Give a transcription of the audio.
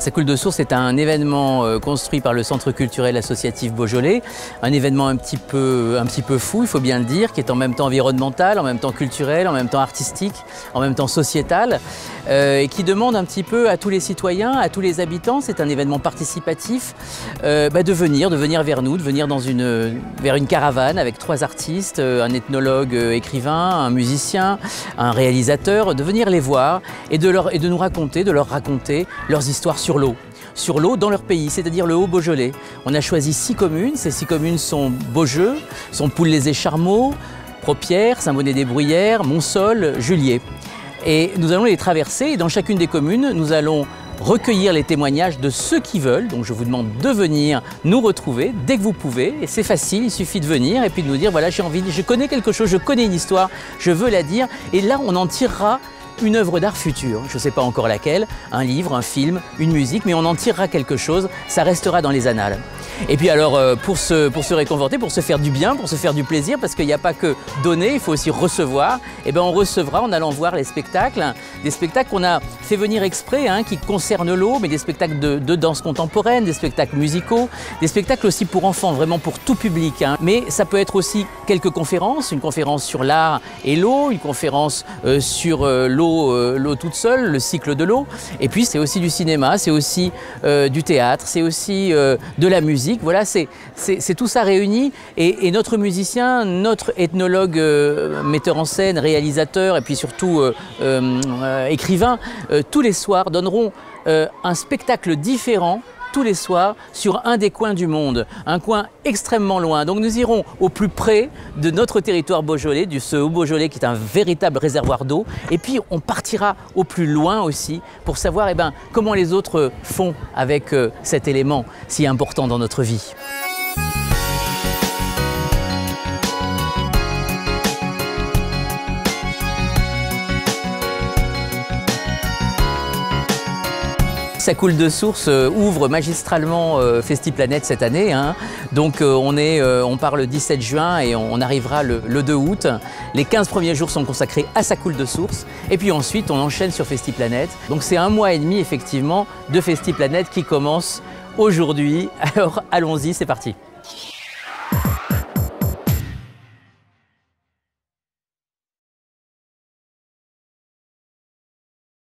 Ça coule de source est un événement construit par le Centre culturel associatif Beaujolais, un événement un petit peu fou, il faut bien le dire, qui est en même temps environnemental, en même temps culturel, en même temps artistique, en même temps sociétal, et qui demande un petit peu à tous les citoyens, à tous les habitants, c'est un événement participatif, de venir vers nous, de venir vers une caravane avec 3 artistes, un ethnologue écrivain, un musicien, un réalisateur, de venir les voir et de leur raconter leurs histoires sur l'eau dans leur pays, c'est-à-dire le Haut-Beaujolais. On a choisi 6 communes, ces 6 communes sont Beaujeu, sont Poules-les-Écharmeaux, Propierre, Saint-Bonnet-des-Bruyères, Montsol, Juliers. Et nous allons les traverser et dans chacune des communes, nous allons recueillir les témoignages de ceux qui veulent. Donc je vous demande de venir nous retrouver dès que vous pouvez. Et c'est facile, il suffit de venir et puis de nous dire voilà, je connais quelque chose, je connais une histoire, je veux la dire. Et là, on en tirera une œuvre d'art future, je ne sais pas encore laquelle, un livre, un film, une musique, mais on en tirera quelque chose, ça restera dans les annales. Et puis alors, pour se réconforter, pour se faire du bien, pour se faire du plaisir, parce qu'il n'y a pas que donner, il faut aussi recevoir, et bien on recevra en allant voir les spectacles, des spectacles qu'on a fait venir exprès, qui concernent l'eau, mais des spectacles de danse contemporaine, des spectacles musicaux, des spectacles aussi pour enfants, vraiment pour tout public. Mais ça peut être aussi quelques conférences, une conférence sur l'art et l'eau, une conférence sur l'eau toute seule, le cycle de l'eau, et puis c'est aussi du cinéma, c'est aussi du théâtre, c'est aussi de la musique. Voilà, c'est tout ça réuni et notre musicien, notre ethnologue, metteur en scène, réalisateur et puis surtout écrivain, tous les soirs donneront un spectacle différent tous les soirs sur un des coins du monde, un coin extrêmement loin. Donc nous irons au plus près de notre territoire beaujolais, ce Haut-Beaujolais qui est un véritable réservoir d'eau. Et puis on partira au plus loin aussi pour savoir comment les autres font avec cet élément si important dans notre vie. Ça coule de source ouvre magistralement Festiplanète cette année. Donc on part le 17 juin et on arrivera le 2 août. Les 15 premiers jours sont consacrés à Ça coule de source. Et puis ensuite, on enchaîne sur Festiplanète. Donc c'est 1 mois et demi effectivement de Festiplanète qui commence aujourd'hui. Alors allons-y, c'est parti.